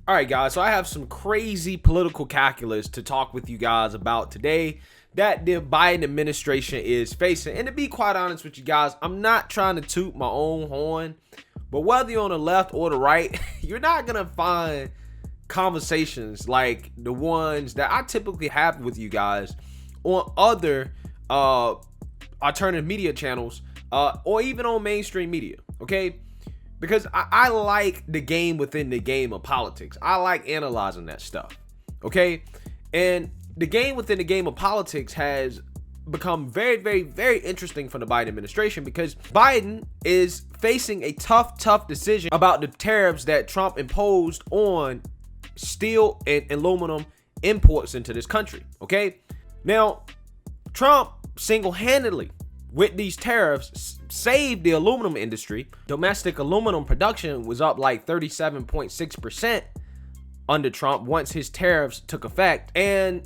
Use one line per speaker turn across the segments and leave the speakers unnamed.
All right, guys, so I have some crazy political calculus to talk with you guys about today that the Biden administration is facing. And to be quite honest with you guys, I'm not trying to toot my own horn, but whether you're on the left or the right, you're not going to find conversations like the ones that I typically have with you guys on other alternative media channels or even on mainstream media, okay? Because I like the game within the game of politics. I like analyzing that stuff, okay? And the game within the game of politics has become very, very, very interesting for the Biden administration because Biden is facing a tough decision about the tariffs that Trump imposed on steel and aluminum imports into this country, okay? Now, Trump single-handedly with these tariffs saved the aluminum industry. Domestic aluminum production was up like 37.6% under Trump once his tariffs took effect, and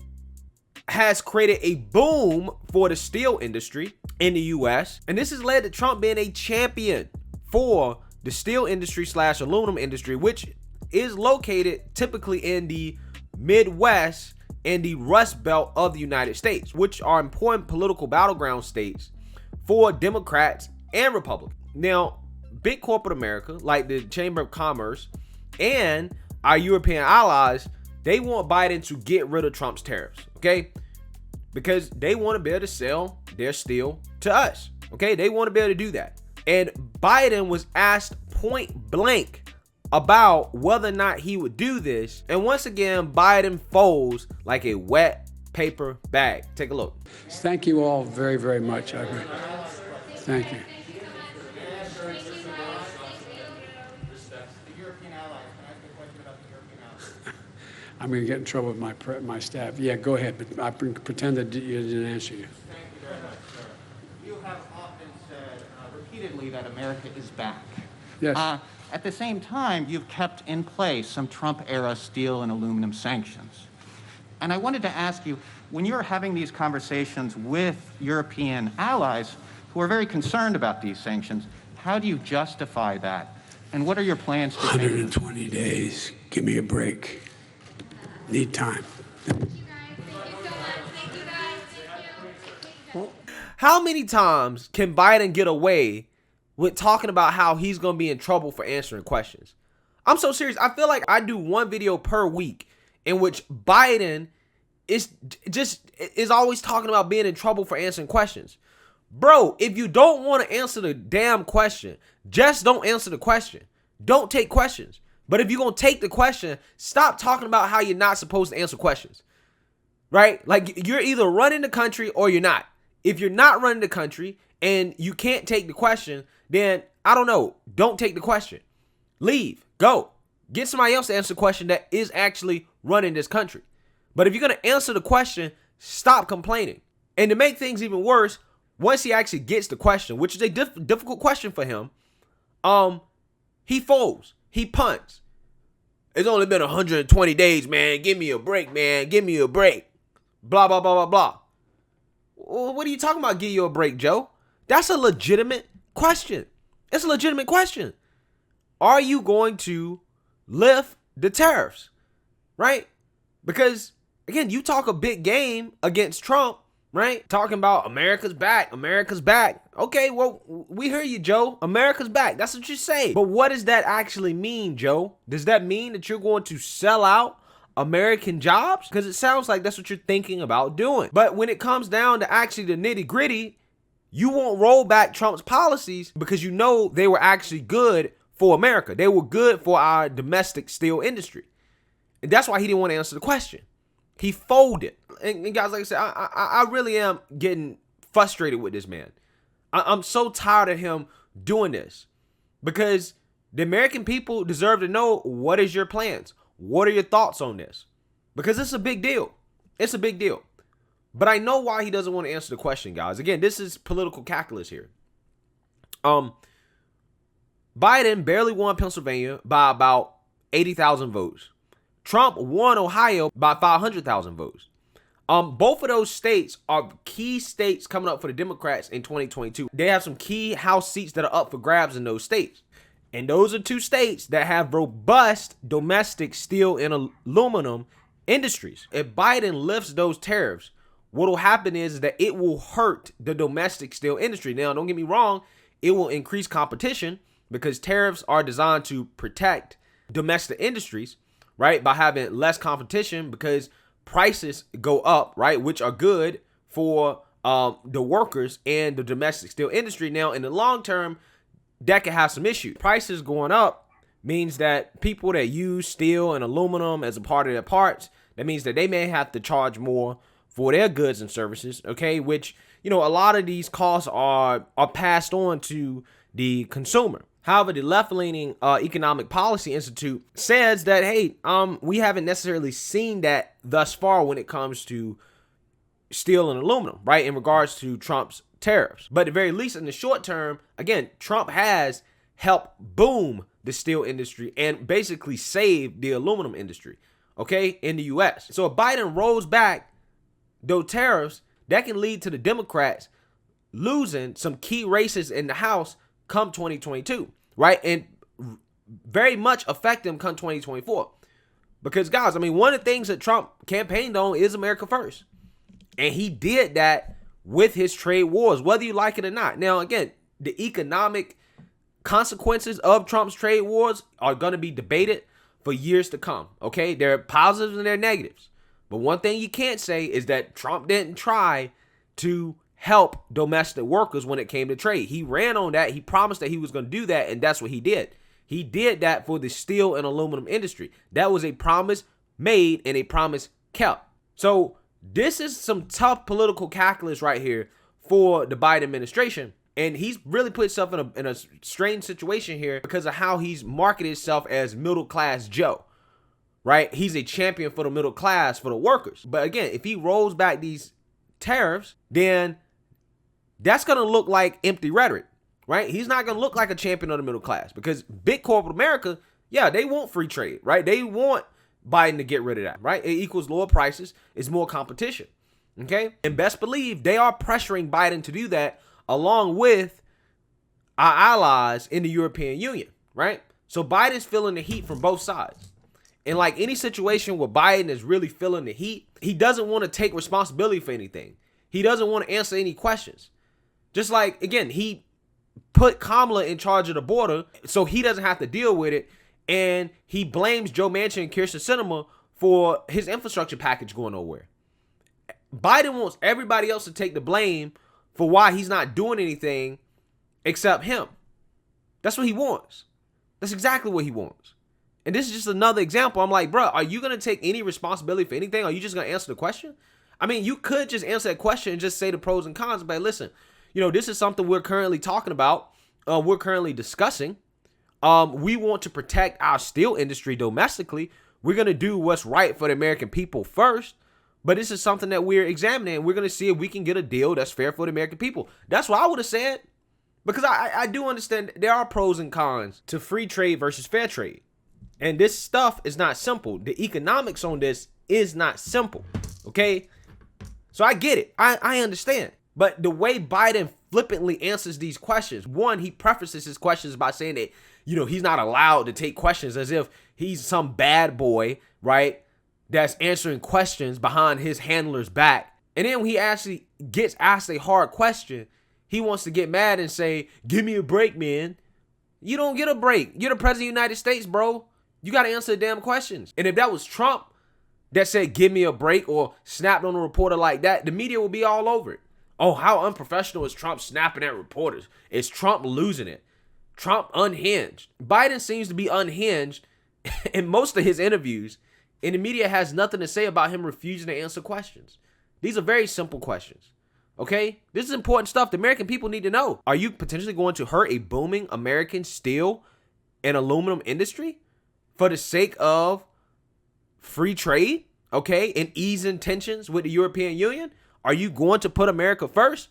has created a boom for the steel industry in the US. And this has led to Trump being a champion for the steel industry / aluminum industry, which is located typically in the Midwest and the Rust Belt of the United States, which are important political battleground states for Democrats and Republicans. Now, big corporate America, like the Chamber of Commerce and our European allies, they want Biden to get rid of Trump's tariffs, okay? Because they want to be able to sell their steel to us, okay? They want to be able to do that. And Biden was asked point blank about whether or not he would do this. And once again, Biden folds like a wet paper bag. Take a look.
Thank you all very, very much. Thank you. I'm going to get in trouble with my staff. Yeah, go ahead, but I pretend that you didn't answer you.
Thank you very much, sir. You have often said repeatedly that America is back.
Yes.
At the same time, you've kept in place some Trump-era steel and aluminum sanctions. And I wanted to ask you, when you're having these conversations with European allies who are very concerned about these sanctions, how do you justify that? And what are your plans to change?
120 days. Give me a break. Need time.
How many times can Biden get away with talking about how he's going to be in trouble for answering questions? I'm so serious. I feel like I do one video per week in which Biden is always talking about being in trouble for answering questions. Bro, if you don't want to answer the damn question, just don't answer the question. Don't take questions. But if you're going to take the question, stop talking about how you're not supposed to answer questions. Right? Like, you're either running the country or you're not. If you're not running the country and you can't take the question, then I don't know. Don't take the question. Leave. Go. Get somebody else to answer the question that is actually running this country. But if you're going to answer the question, stop complaining. And to make things even worse, once he actually gets the question, which is a difficult question for him, he folds. He punts. It's only been 120 days, man. Give me a break, man. Give me a break. Blah, blah, blah, blah, blah. Well, what are you talking about, give you a break, Joe? That's a legitimate question. It's a legitimate question. Are you going to lift the tariffs? Right? Because, again, you talk a big game against Trump, right? Talking about America's back. America's back. Okay, well, we hear you, Joe. America's back. That's what you say. But what does that actually mean, Joe? Does that mean that you're going to sell out American jobs? Because it sounds like that's what you're thinking about doing. But when it comes down to actually the nitty gritty, you won't roll back Trump's policies because you know they were actually good for America. They were good for our domestic steel industry. And that's why he didn't want to answer the question. He folded. And guys, like I said, I really am getting frustrated with this man. I'm so tired of him doing this because the American people deserve to know, what is your plans? What are your thoughts on this? Because it's a big deal. It's a big deal. But I know why he doesn't want to answer the question, guys. Again, this is political calculus here. Biden barely won Pennsylvania by about 80,000 votes. Trump won Ohio by 500,000 votes. Both of those states are key states coming up for the Democrats in 2022. They have some key House seats that are up for grabs in those states. And those are two states that have robust domestic steel and aluminum industries. If Biden lifts those tariffs, what will happen is that it will hurt the domestic steel industry. Now, don't get me wrong, it will increase competition because tariffs are designed to protect domestic industries, right? By having less competition because prices go up, right? Which are good for the workers and the domestic steel industry. Now, in the long term, that can have some issues. Prices going up means that people that use steel and aluminum as a part of their parts, that means that they may have to charge more for their goods and services, okay? Which, a lot of these costs are passed on to the consumer. However, the left-leaning Economic Policy Institute says that, hey, we haven't necessarily seen that thus far when it comes to steel and aluminum, right, in regards to Trump's tariffs. But at the very least, in the short term, again, Trump has helped boom the steel industry and basically save the aluminum industry, okay, in the U.S. So if Biden rolls back those tariffs, that can lead to the Democrats losing some key races in the House come 2022, right? And very much affect them come 2024. Because, guys, one of the things that Trump campaigned on is America first. And he did that with his trade wars, whether you like it or not. Now, again, the economic consequences of Trump's trade wars are going to be debated for years to come, okay? There are positives and there are negatives. But one thing you can't say is that Trump didn't try to help domestic workers when it came to trade. He ran on that. He promised that he was going to do that, and that's what he did. He did that for the steel and aluminum industry. That was a promise made and a promise kept. So this is some tough political calculus right here for the Biden administration. And he's really put himself in a strange situation here because of how he's marketed himself as middle-class Joe. Right? He's a champion for the middle class, for the workers. But again, if he rolls back these tariffs, then that's going to look like empty rhetoric, right? He's not going to look like a champion of the middle class because big corporate America, yeah, they want free trade, right? They want Biden to get rid of that, right? It equals lower prices. It's more competition, okay? And best believe they are pressuring Biden to do that along with our allies in the European Union, right? So Biden's feeling the heat from both sides. And like any situation where Biden is really feeling the heat, he doesn't want to take responsibility for anything. He doesn't want to answer any questions. Just like, again, he put Kamala in charge of the border so he doesn't have to deal with it. And he blames Joe Manchin and Kyrsten Sinema for his infrastructure package going nowhere. Biden wants everybody else to take the blame for why he's not doing anything except him. That's what he wants. That's exactly what he wants. And this is just another example. I'm like, bro, are you going to take any responsibility for anything? Are you just going to answer the question? You could just answer that question and just say the pros and cons. But listen, this is something we're currently talking about. We're currently discussing. We want to protect our steel industry domestically. We're going to do what's right for the American people first. But this is something that we're examining. We're going to see if we can get a deal that's fair for the American people. That's what I would have said. Because I do understand there are pros and cons to free trade versus fair trade. And this stuff is not simple. The economics on this is not simple. Okay? So I get it. I understand. But the way Biden flippantly answers these questions, one, he prefaces his questions by saying that, he's not allowed to take questions as if he's some bad boy, right? That's answering questions behind his handler's back. And then when he actually gets asked a hard question, he wants to get mad and say, give me a break, man. You don't get a break. You're the president of the United States, bro. You got to answer the damn questions. And if that was Trump that said, give me a break or snapped on a reporter like that, the media would be all over it. Oh, how unprofessional is Trump snapping at reporters? Is Trump losing it? Trump unhinged. Biden seems to be unhinged in most of his interviews, and the media has nothing to say about him refusing to answer questions. These are very simple questions. Okay? This is important stuff the American people need to know. Are you potentially going to hurt a booming American steel and aluminum industry for the sake of free trade, okay, and easing tensions with the European Union? Are you going to put America first?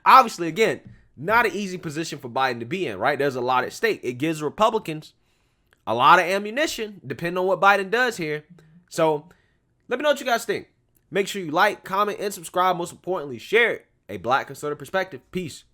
Obviously, again, not an easy position for Biden to be in, right? There's a lot at stake. It gives Republicans a lot of ammunition, depending on what Biden does here. So let me know what you guys think. Make sure you like, comment, and subscribe. Most importantly, share it. A Black conservative perspective. Peace.